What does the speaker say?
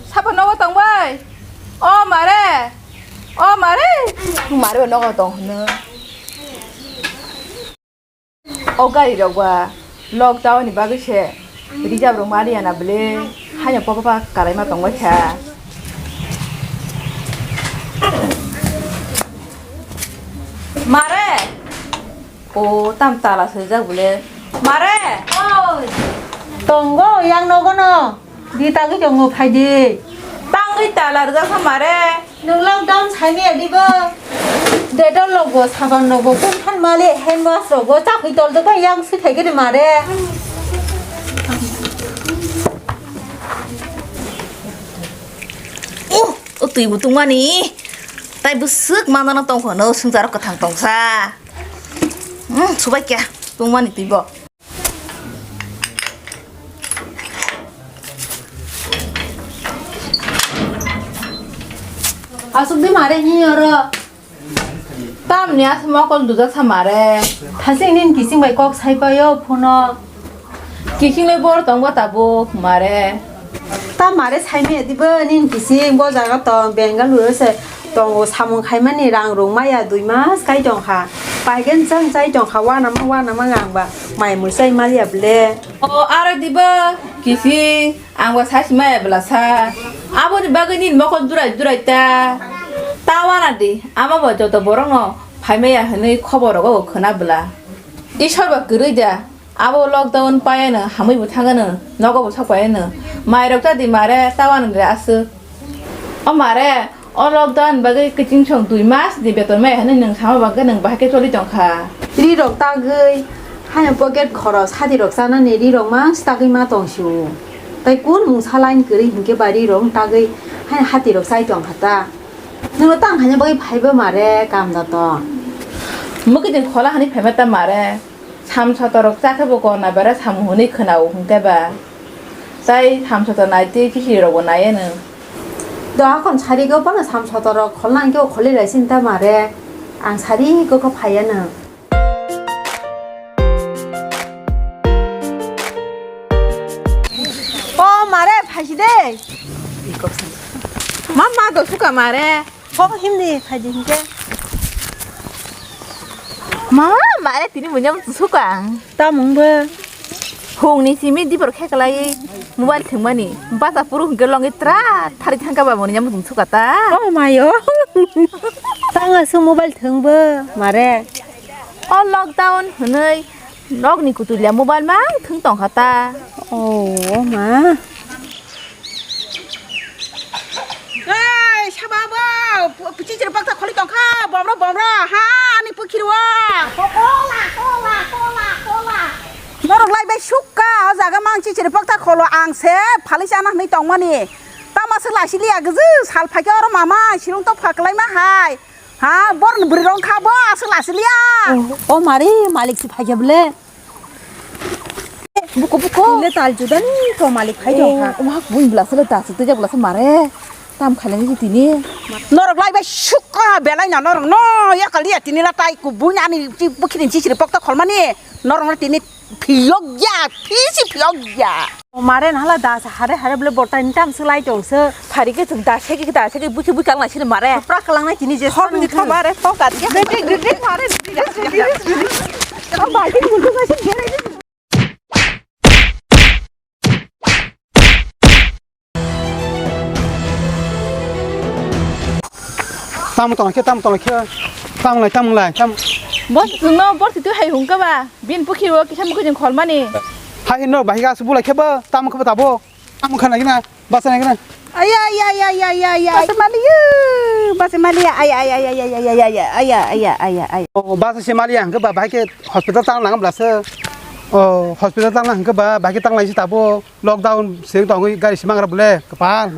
사번 넣어 똥 바이 말해 말해 넣어 똥 어가리라고 록다운이 바그셰 리잡로 마리아나 블레 하냐 빠빠빠 가라이마 똥 바차 말해 오 땀 따라서 자 블레 말해 똥거 yang nó nó đi ta cái chồng ngục hay đi tăng cái ta là ra sao 말해 đừng lâu đông trái mẹ đi bơ để đâu logo 사번 logo cũng thân mà lệ hen mà logo chắc cái tổ được cái yang sẽ thấy cái gì mà đấy tùy một tung ani tay bút sức mang nó tông của nó xưng ra cái thằng tông xa số bảy kia tung ani tùy bỏ 아숙도 말해 히어로 땀이야 스마콜 누자사 말해 다생님 기생 말 꼭 살거요 보너 기싱을 보러 똥과 따보 말해 땀 말에 삶에 디버닌 기생 뭐 자가 또 벵갈루르서 또 사문 갈만이랑 롱마야 두이마 스카이 정하 빨간 장 정하 와나마 강바 마이 물사이 말이야 블레 알아 디버 기싱 안과 사시마야 블라사 아버지 바그닌 먹고 두라있다 따와나디 아마 버저도 보러노 발매야 하는 커버라고 그나블라 이 설바 그러자 아버 록다운 빠에는 하무이 못하거는 너가 못하고에는 마이럭다디 말에 따와는 그래 아스 말에 록다운 바그 그 징청 두이마스 디베톤 매 하는 능 사마 바그는 바게 졸리 정카 리럭 따그이 하얀 포켓 걸어 사디럭 사는 리럭만 스타기마 동시오 tại cuốn mùng sa lain cứ đi hình cái bài đi rồi ta cái hay hạt thì được sai chọn hạt ta nhưng nó tăng hanya bagi phải bơ mà re cam đó to 뭐 그들 콜라 하니 배웠단 말에 참 쳐도록 짝해보고 나베라 참 혼이 크나오 홍대봐 사이 참 쳐도 나이트 기시라고 나에는 đó còn sari cái bữa là sam cho tao còn lại cái còn lại xin ta mà re ăn sari cái phải nữa 말해 파시대 맘마도 수가 말해 힘내 파지 이제 말해 뒤니 뭐냐면 수가 다 먹어 홍니 심이 디버로 캐글라이 모바일 등만이 바다 부르 흔들렁이 트라 타리 탄가봐 뭐냐면 수가다 마요 땅에서 모바일 등버 말해 록다운 흔의 록니 구들려 모바일만 등동 갔다 마 샤바바 부치지를 빡다 걸리 똥카 범라 하 아니 뿌키르와 콜라 너랑 라이베 슈까 자가 망치지를 빡다 걸어 앙세 팔리샤나 니 똥마니 따마스 라실리아 그즈 살파겨로 마마 시롱 또 파클라이 마하이 하 버른 브리롱 카보 아스 라실리아 마리 말릭 파겨블레 buku le tal judan to malik khai jong ha wah buin blasa le tas te ja blasa mare tam khaleng ji tini 너랑 라이베 슈까 벨라이나 너랑 너 야칼리아 티니라 타이 ku bunyani ti bukirin chichiri pakta kholmani 너랑 티니 피역야 피시 피역야 maren hala das hare hare ble bortan tam slai jong se phari ke chungta seki ke ta seki buki buki kang la sir mare pra kalang na tini je hor ni khabare to ka dia de mare ba tin gulu ga sin gere tam lại bot no bot tu hai hung ka ba bin buki ro ki sam ko jeng khol mani hai no bahiga subu lại kheba tam ko tabo am khana gina basa na gina ay basemali ay oh basa semalia ke ba bahike hospital tang lang blasa hospital tang lang ke ba bahike tang lai si tabo lockdown sing tong gari simang ra bule kapal